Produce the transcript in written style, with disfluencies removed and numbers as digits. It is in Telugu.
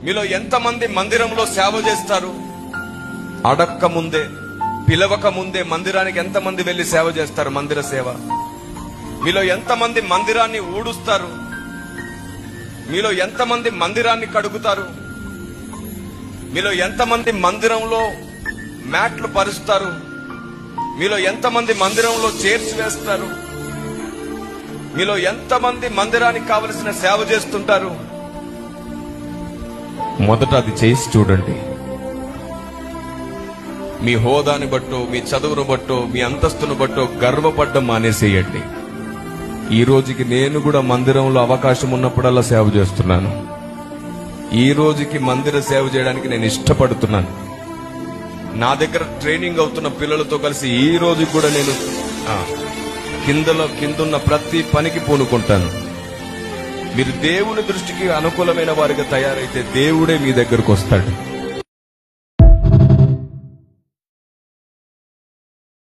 మీలో ఎంతమంది మందిరంలో సేవ చేస్తారు? అడక్క ముందే, పిలవక ముందే మందిరానికి ఎంతమంది వెళ్లి సేవ చేస్తారు? మందిర సేవ. మీలో ఎంతమంది మందిరాన్ని ఊడుస్తారు? మీలో ఎంతమంది మందిరాన్ని కడుగుతారు? మీలో ఎంతమంది మందిరంలో మ్యాట్లు పరుస్తారు? మీలో ఎంతమంది మందిరంలో చైర్స్ వేస్తారు? మీలో ఎంతమంది మందిరానికి కావలసిన సేవ చేస్తుంటారు? మొదట అది చేసి చూడండి. మీ హోదాని బట్టో, మీ చదువును బట్టో, మీ అంతస్తును బట్టో గర్వపడ్డం మానేసేయండి. ఈ రోజుకి నేను కూడా మందిరంలో అవకాశం ఉన్నప్పుడల్లా సేవ చేస్తున్నాను. ఈ రోజుకి మందిర సేవ చేయడానికి నేను ఇష్టపడుతున్నాను. నా దగ్గర ట్రైనింగ్ అవుతున్న పిల్లలతో కలిసి ఈ రోజుకి కూడా నేను కిందున్న ప్రతి పనికి పూనుకుంటాను. మీరు దేవుని దృష్టికి అనుకూలమైన వారిగా తయారైతే దేవుడే మీ దగ్గరకు వస్తాడు.